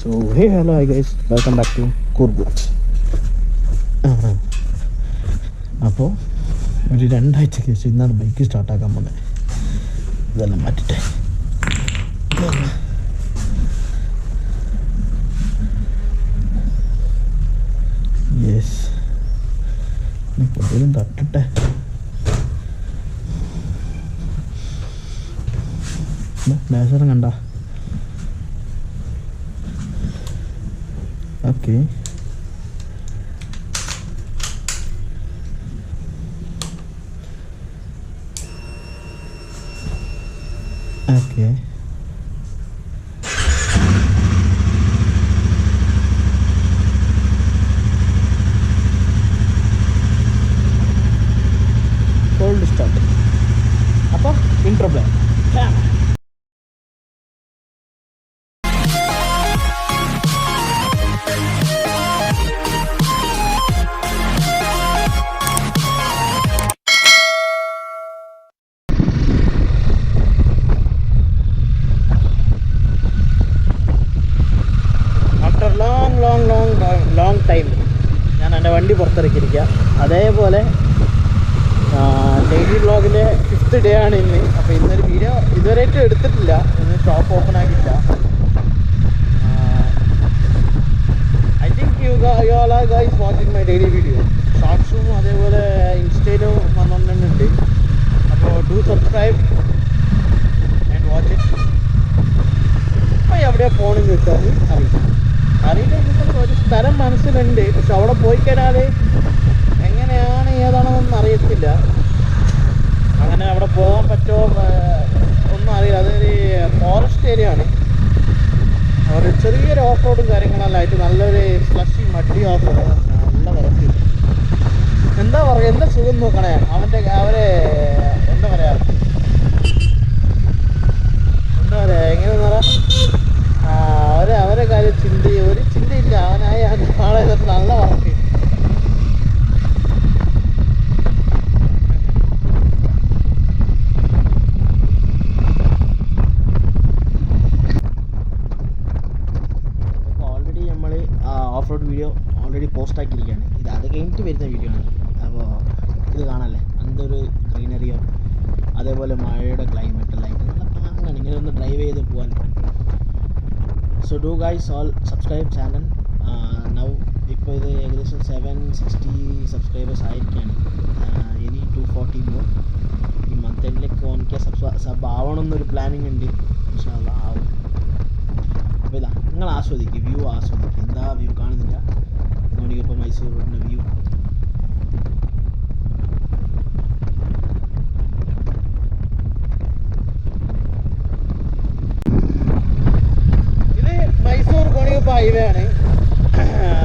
So hey hello hi guys, welcome back to Coorg. അപ്പോൾ ഒരു 2 ആഴ്ചയ്ക്ക് ശേഷം ഇന്നാണ് ബൈക്ക് സ്റ്റാർട്ടാക്കാൻ പോകുന്നത്. ഇതെല്ലാം മാറ്റിട്ടെ. യെസ്, എന്തെങ്കിലും തട്ടട്ടെ. ലേസറും കണ്ട. Okay, okay. Cold start. അപ്പോൾ intro plan. After long time ഞാൻ എൻ്റെ വണ്ടി പുറത്തിറക്കിയിരിക്കുക. അതേപോലെ ഡെയിലി വ്ളോഗിൻ്റെ 5th ഡേ ആണ് ഇന്ന്. അപ്പോൾ ഇന്നൊരു വീഡിയോ ഇതുവരെയായിട്ടും എടുത്തിട്ടില്ല. ഇന്ന് ഷോപ്പ് ഓപ്പൺ ആക്കിയില്ല. I think you all are guys watching my daily video. ഷോർട്സും അതേപോലെ ഇൻസ്റ്റയിലും വന്നുകൊണ്ടുണ്ട്. അപ്പോൾ do subscribe and watch it. അപ്പോൾ എവിടെയാണ് ഫോണിൽ കിട്ടാൻ അറിയില്ല. ഒരു സ്ഥലം മനസ്സിലുണ്ട്, പക്ഷെ അവിടെ പോയി കഴിഞ്ഞാൽ എങ്ങനെയാണ് ഏതാണെന്നൊന്നും അറിയത്തില്ല. അങ്ങനെ അവിടെ പോകാൻ പറ്റുമോ ഒന്നും അറിയില്ല. അതൊരു ഫോറസ്റ്റ് ഏരിയ ആണ്. അവിടെ ചെറിയൊരു ഓഫ് റോഡും കാര്യങ്ങളെല്ലാം ആയിട്ട് നല്ലൊരു സ്ലഷി മഡി ഓഫ് റോഡ്. നല്ല വർക്ക്. എന്താ പറയുക, എന്താ സുഖം നോക്കണേ. അവരെ എന്താ പറയുക എങ്ങനെയെന്ന് പറയാം, അവരെ കാര്യം ഒരു ചിന്തയില്ല. അവനായി നാളെ നല്ല വർക്ക്. അപ്പോൾ ഓൾറെഡി നമ്മൾ ഓഫ് റോഡ് വീഡിയോ പോസ്റ്റ് ആക്കിയിരിക്കുകയാണ്. അത് കഴിഞ്ഞിട്ട് വരുന്ന വീഡിയോ ആണ്. അപ്പോൾ ഇത് കാണാമല്ലേ, എന്തൊരു ഗ്രീനറിയോ, അതേപോലെ മഴയുടെ ക്ലൈമറ്റെല്ലാം ആയിട്ട് നല്ല പാങ്ങാണ് ഇങ്ങനെ ഒന്ന് ഡ്രൈവ് ചെയ്ത് പോകാൻ. So do guys all subscribe channel. Now ഇപ്പോൾ ഇത് ഏകദേശം 760 സബ്സ്ക്രൈബേഴ്സ് ആയിരിക്കുകയാണ്. ഇനി 240 മോർ. ഈ മന്ത് എൻഡിലേക്ക് 1K സബ് ആവണമെന്നൊരു പ്ലാനിങ് ഉണ്ട്. ഇൻഷാ അല്ലാഹ് ആവും. അപ്പോൾ ഇതാ നിങ്ങൾ ആസ്വദിക്കുക, വ്യൂ ആസ്വദിക്കുക. എന്താ വ്യൂ കാണുന്നില്ല? ഇപ്പോൾ മൈസൂർ റോഡിൻ്റെ വ്യൂ. ഹൈവേ ആണ്.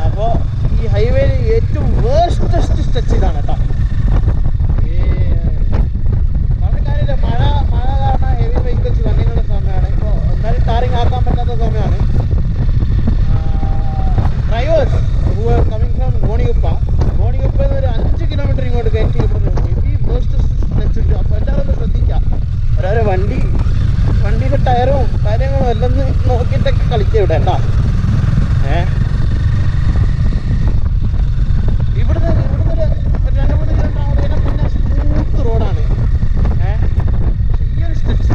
അപ്പോൾ ഈ ഹൈവേയിൽ ഏറ്റവും വേർസ്റ്റസ്റ്റ് സ്ട്രെച്ച് ഇതാണ് കേട്ടോ. പറഞ്ഞ കാര്യമില്ല, മഴ കാരണം ഹെവി വെഹിക്കിൾസ് വന്നിങ്ങുന്ന സമയമാണ്. ഇപ്പോൾ എന്തായാലും ടാറിങ് ആക്കാൻ പറ്റാത്ത സമയമാണ്. Drivers who are coming from Gonikoppa ഒരു 5 കിലോമീറ്റർ ഇങ്ങോട്ട് കയറ്റി ഇവിടുന്ന് ഹെവി വേർസ്റ്റസ്റ്റ് സ്ട്രെച്ച് ഉണ്ട്. അപ്പോൾ എല്ലാവരും ഒന്ന് ശ്രദ്ധിക്കുക. ഓരോരോ വണ്ടിയുടെ ടയറും കാര്യങ്ങളും എല്ലാം നോക്കിയിട്ടൊക്കെ കളിക്കുക ഇവിടെ കേട്ടോ. ഇവിടുന്ന് ഒരു 2-3 കിലോമീറ്റർ അവിടെ പിന്നെ സ്മൂത്ത് റോഡാണ്. ഈ ഒരു സ്ട്രെച്ച്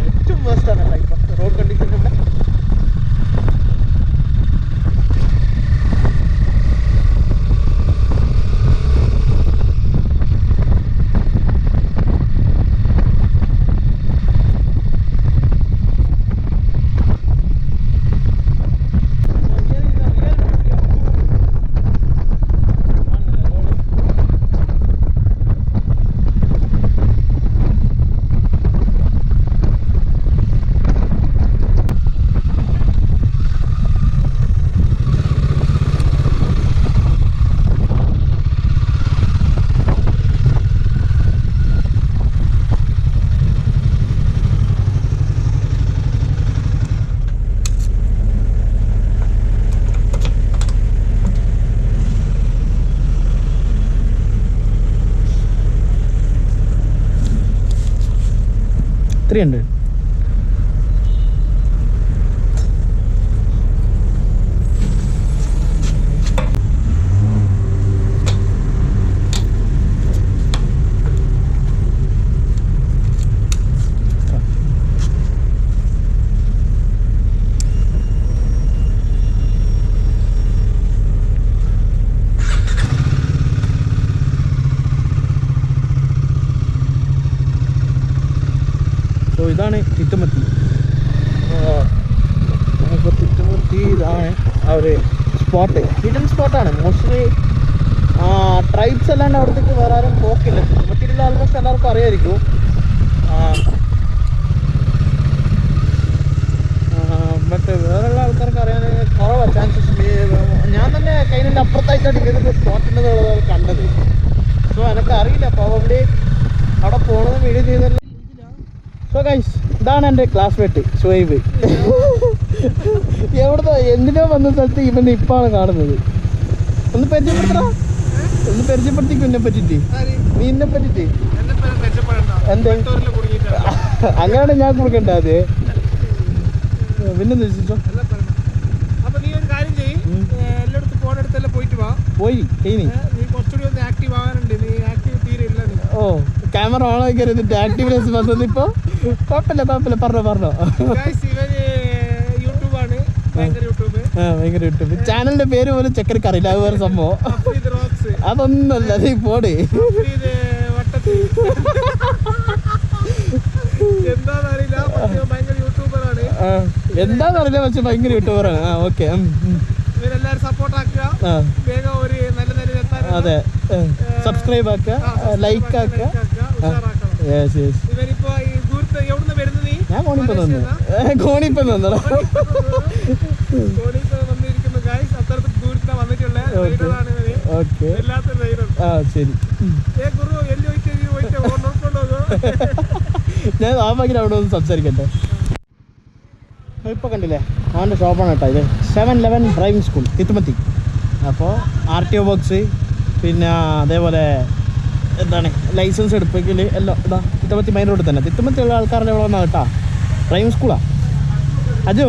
ഏറ്റവും വേസ്റ്റാണ് കേട്ടോ ഇപ്പോഴത്തെ റോഡ് കണ്ടീഷൻ ഇവിടെ. $300. ആണ് ആ ഒരു സ്പോട്ട്. ഹിഡൻ സ്പോട്ടാണ്. മോസ്റ്റ്ലി ട്രൈബ്സ് അല്ലാണ്ട് അവിടത്തേക്ക് വേറെ ആരും പോക്കില്ല. തിരുമത്തിലുള്ള ആൾമോസ്റ്റ് എല്ലാവർക്കും അറിയായിരിക്കും. ബട്ട് വേറെയുള്ള ആൾക്കാർക്ക് അറിയാൻ കുറവാണ് ചാൻസസ്. ഞാൻ തന്നെ കൈനിൻ്റെ അപ്പുറത്തായിട്ടാണ് ഇങ്ങനത്തെ സ്പോട്ടുണ്ടെന്നുള്ളത് കണ്ടത്. സോ എനിക്ക് അറിയില്ല, പ്രോബബ്ലി അവിടെ പോകണമെന്ന് വീഡിയോ ചെയ്തല്ല. സോ ഗൈസ്, ഇതാണ് എൻ്റെ ക്ലാസ്മേറ്റ് ഷുഹൈബ്. എവിടുത്തെ എന്തിനോ വന്ന സ്ഥലത്ത് ഇവനെ ഇപ്പാണ് കാണുന്നത്. ഒന്ന് പരിചയപ്പെടുത്തടാ, ഒന്ന് പരിചയപ്പെടുത്തിക്കും എന്നെ പറ്റിട്ട്. നീ എന്നെ പറ്റിട്ട് എന്തേ അങ്ങനെയാണ് ഞാൻ കൊടുക്കണ്ട. അത് പിന്നെന്താ ചോദിച്ചോ. പോയി ഓ ക്യാമറ ഓൺ ആക്കി കരുതിട്ട് ആക്റ്റീവ്നെസ് വന്നത്. ഇപ്പൊ കുഴപ്പമില്ല പറഞ്ഞോ. ഭയങ്കര യൂട്യൂബ് ചാനലിന്റെ പേര് പോലും ചെക്കർക്ക് അറിയില്ല. അത് വേറെ സംഭവം. അതൊന്നല്ല, നീ പോട്. എന്താന്നറിയില്ല, പക്ഷെ ഭയങ്കര യൂട്യൂബറാണ്. ഓക്കെ, അതെ. സബ്സ്ക്രൈബ് ആക്കുക, ലൈക്ക് ആക്കുക. ഞാൻ കോണിപ്പം തന്നോ. ഓക്കെ, ആ ശരി. ഞാൻ ആ ഭയങ്കര അവിടെ ഒന്ന് സംസാരിക്കട്ടെ. ഇപ്പോൾ കണ്ടില്ലേ അവൻ്റെ ഷോപ്പാണ് കേട്ടോ ഇത്. 711 ഡ്രൈവിംഗ് സ്കൂൾ തിത്തുമത്തി. അപ്പോൾ RTO ബോക്സ്, പിന്നെ അതേപോലെ എന്താണ് ലൈസൻസ് എടുപ്പെങ്കിൽ എല്ലാം ഇതാ തിത്തുമത്തി മെയിൻ റോഡിൽ തന്നെ. തിത്തുമത്തിയുള്ള ആൾക്കാരുടെ ഇവിടെ വന്നാൽ കേട്ടോ ഡ്രൈവിംഗ് സ്കൂളാണ്. അജു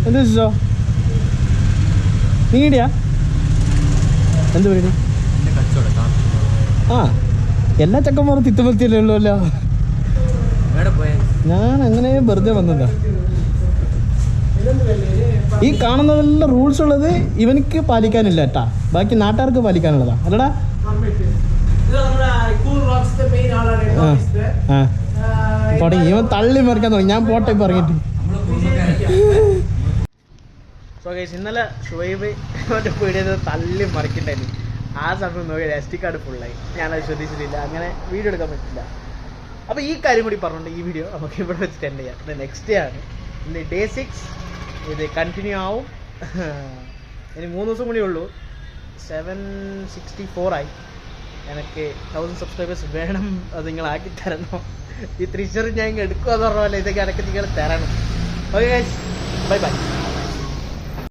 എന്ത് ചോദിച്ചോ? നീ ഇടിയാ എന്ത് പരിപാടി? ആ എല്ലാ ചക്കന്മാരും തിത്തുമത്തിയല്ലേ ഉള്ളൂല്ലോ. ഞാൻ അങ്ങനെ വെറുതെ വന്നതാ. ഈ കാണുന്നതെല്ലാം റൂൾസ് ഉള്ളത് ഇവനിക്ക് പാലിക്കാനില്ല കേട്ടാ, ബാക്കി നാട്ടുകാർക്ക് പാലിക്കാനുള്ളതാ അല്ലടാ. തുടങ്ങി ഇവൻ തള്ളി മറിക്കാൻ തുടങ്ങി. ഞാൻ പോട്ടെ ഇപ്പം ഇറങ്ങിയിട്ട്. സോ ഗൈസ്, ഇന്നലെ ഷുഹൈബ് അവൻ്റെ പീടിയത് തള്ളി മറിക്കണ്ടായിരുന്നു. ആ സമയം നോക്കി SD കാർഡ് ഫുള്ളായി. ഞാനത് ശ്രദ്ധിച്ചിട്ടില്ല, അങ്ങനെ വീഡിയോ എടുക്കാൻ പറ്റില്ല. അപ്പോൾ ഈ കാര്യം കൂടി പറഞ്ഞുകൊണ്ട് ഈ വീഡിയോ നമുക്ക് ഇവിടെ വെച്ചിട്ട് എൻഡ് ചെയ്യാം. ഇത് നെക്സ്റ്റ് ഡേ ആണ്, ഇന്ന് Day 6. ഇത് കണ്ടിന്യൂ ആവും. ഇനി 3 ദിവസം കൂടി ഉള്ളൂ. 764 ആയി. എനിക്ക് 1000 സബ്സ്ക്രൈബേഴ്സ് വേണം. അത് നിങ്ങളാക്കി തരണം. ഈ 3 ഞാൻ ഇങ്ങനെ എടുക്കുക എന്ന് പറഞ്ഞ പോലെ ഇതൊക്കെ ഇടയ്ക്ക് നിങ്ങൾ തരണം. Okay guys, bye bye.